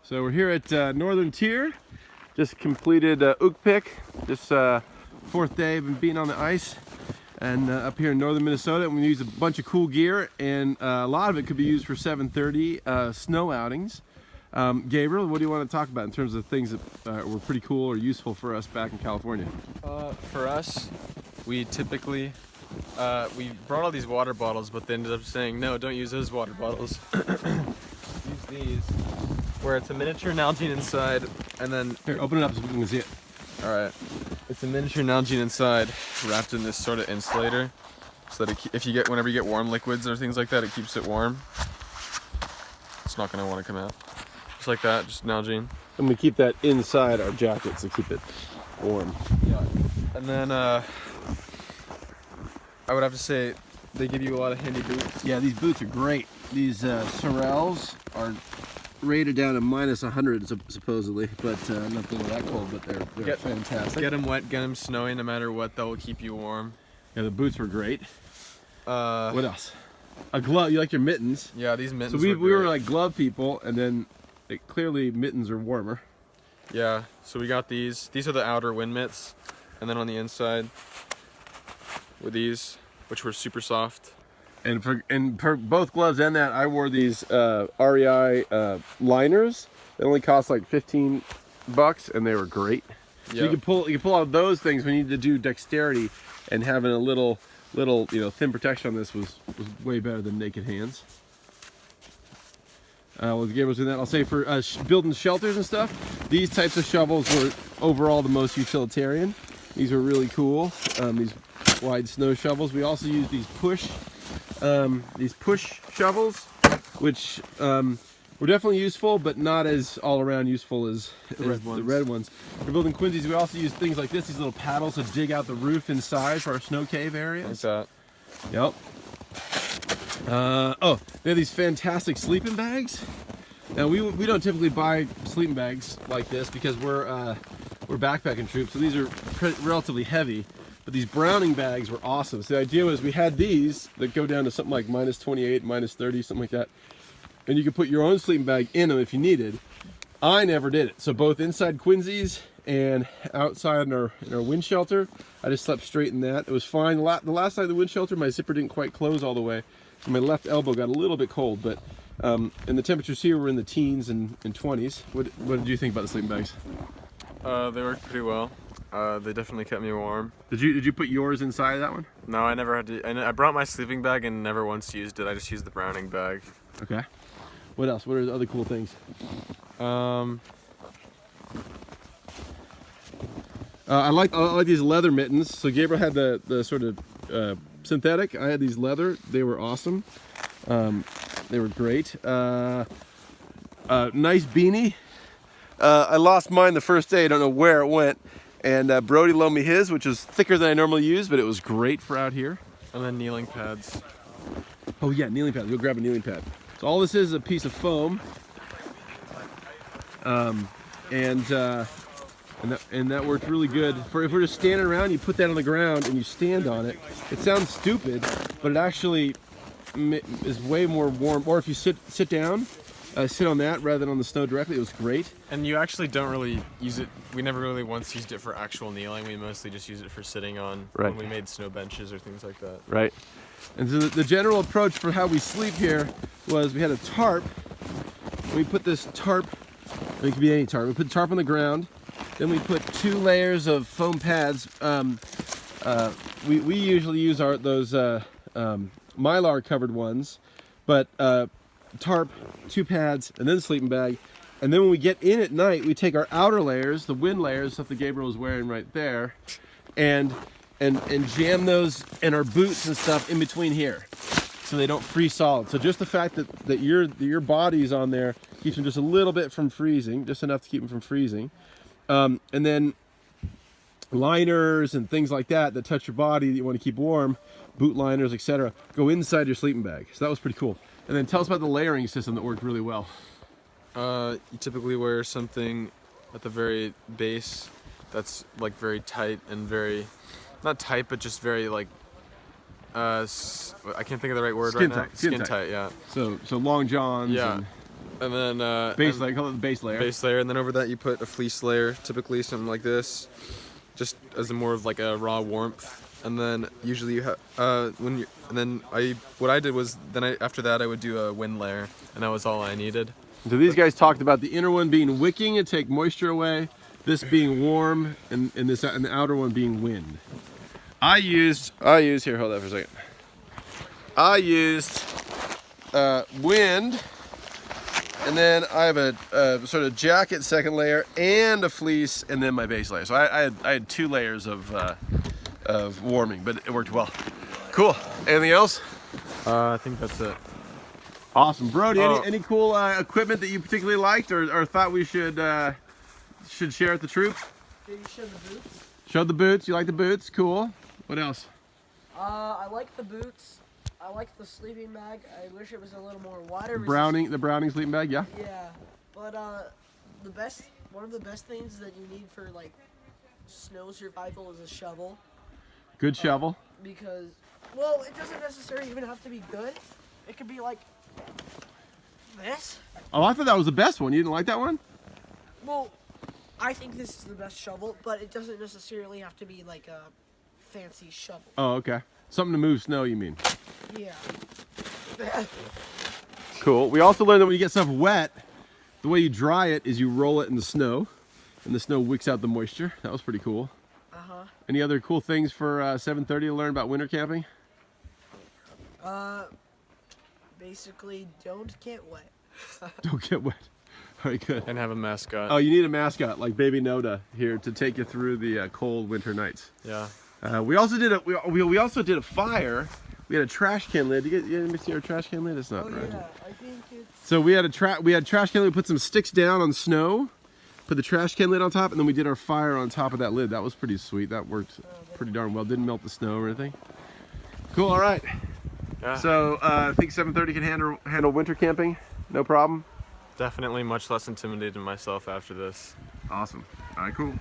So we're here at Northern Tier. Just completed Okpik. Just fourth day of being on the ice, and up here in northern Minnesota. And we use a bunch of cool gear, and a lot of it could be used for 7:30 snow outings. Gabriel, what do you want to talk about in terms of things that were pretty cool or useful for us back in California? For us, we typically we brought all these water bottles, but they ended up saying no, don't use those water bottles. Use these, where it's a miniature Nalgene inside, and then Here, open it up so we can see it. all right, it's a miniature Nalgene inside, wrapped in this sort of insulator, so that whenever you get warm liquids or things like that, it keeps it warm. It's not gonna want to come out. Just like that, just Nalgene. And we keep that inside our jackets to keep it warm. Yeah. And then I would have to say they give you a lot of handy boots. Yeah, these boots are great. These Sorels are rated down to -100 supposedly, but not that they're that cold, but they're fantastic. Get them wet, get them snowy, no matter what, they'll keep you warm. Yeah, the boots were great. What else? A glove. You like your mittens? Yeah, these mittens. So we were like glove people, and then clearly mittens are warmer. Yeah, so we got these. These are the outer wind mitts, and then on the inside were these, which were super soft. And for both gloves and that, I wore these REI liners. They only cost like $15, and they were great. So Yep. you can pull out those things when you need to do dexterity, and having a little thin protection on this was way better than naked hands. Well, Gabriel was doing that. I'll say for building shelters and stuff, these types of shovels were overall the most utilitarian. These were really cool. These wide snow shovels. We also used these push shovels, which were definitely useful, but not as all around useful as the red ones. For building quinsies, we also used things like this, these little paddles to dig out the roof inside for our snow cave areas. Like that. Yep. Oh, they have these fantastic sleeping bags. Now we don't typically buy sleeping bags like this because we're backpacking troops, so these are relatively heavy. But these Browning bags were awesome. So the idea was we had these that go down to something like -28, -30, something like that, and you could put your own sleeping bag in them if you needed. I never did it. So both inside quinsies and outside in our wind shelter, I just slept straight in that. It was fine. The last night of the wind shelter, my zipper didn't quite close all the way, so my left elbow got a little bit cold. But and the temperatures here were in the teens and 20s. What did you think about the sleeping bags? They worked pretty well. They definitely kept me warm. Did you put yours inside that one? No, I never had to. And I brought my sleeping bag and never once used it. I just used the Browning bag. Okay. What else? What are the other cool things? I like these leather mittens. So Gabriel had the sort of synthetic. I had these leather. They were awesome. They were great. Nice beanie. I lost mine the first day. I don't know where it went. And Brody loaned me his, which is thicker than I normally use, but it was great for out here. And then kneeling pads. Oh yeah, kneeling pad. Go grab a kneeling pad. So all this is a piece of foam. And that worked really good. For if we're just standing around, you put that on the ground and you stand on it. It sounds stupid, but it actually is way more warm. Or if you sit down, sit on that rather than on the snow directly. It was great. And you actually don't really use it. We never really once used it for actual kneeling. We mostly just use it for sitting on when we made snow benches or things like that. Right. And so the general approach for how we sleep here was we had a tarp. We put this tarp, it could be any tarp. We put the tarp on the ground. Then we put 2 layers of foam pads. We usually use those Mylar covered ones, but tarp, 2 pads, and then the sleeping bag. And then when we get in at night, we take our outer layers, the wind layers, stuff that Gabriel was wearing right there, and jam those in our boots and stuff in between here, so they don't freeze solid. So just the fact that your body's on there keeps them just a little bit from freezing, just enough to keep them from freezing. And then liners and things like that touch your body that you want to keep warm, boot liners, etc., go inside your sleeping bag. So that was pretty cool. And then tell us about the layering system that worked really well. You typically wear something at the very base that's like very tight and very, not tight, but just very like, I can't think of the right word right now. Skin tight, yeah. So long johns. Yeah. And And then Base layer, call it the base layer. base layer, and then over that you put a fleece layer, typically something like this, just as a more of like a raw warmth. And then usually you have what I did was after that I would do a wind layer, and that was all I needed. So these guys talked about the inner one being wicking and take moisture away, this being warm, and the outer one being wind. I used here, hold on for a second. I used wind, and then I have a sort of jacket second layer and a fleece, and then my base layer. So I had 2 layers of warming, but it worked well. Cool. Anything else? I think that's it. Awesome, Brody. Any cool equipment that you particularly liked or thought we should share at the troop? Did you show the boots? Showed the boots. You like the boots? Cool. What else? I like the boots. I like the sleeping bag. I wish it was a little more water resistant. The Browning sleeping bag, yeah. Yeah, but one of the best things that you need for like snow survival is a shovel. Good shovel. Because, well, it doesn't necessarily even have to be good. It could be like this. Oh, I thought that was the best one. You didn't like that one? Well, I think this is the best shovel, but it doesn't necessarily have to be like a fancy shovel. Oh, okay. Something to move snow, you mean? Yeah. Cool. We also learned that when you get stuff wet, the way you dry it is you roll it in the snow, and the snow wicks out the moisture. That was pretty cool. Uh-huh. Any other cool things for 7:30 to learn about winter camping? Basically, don't get wet. Don't get wet. All right, good. And have a mascot. Oh, you need a mascot like Baby Noda here to take you through the cold winter nights. Yeah. We also did a fire. We had a trash can lid. You didn't see our trash can lid? It's not right. Yeah, I think it's... So we had trash can lid. We put some sticks down on snow, put the trash can lid on top, and then we did our fire on top of that lid. That was pretty sweet. That worked pretty darn well. Didn't melt the snow or anything. Cool. All right. Yeah. So I think 7:30 can handle winter camping. No problem. Definitely much less intimidated myself after this. Awesome. All right. Cool.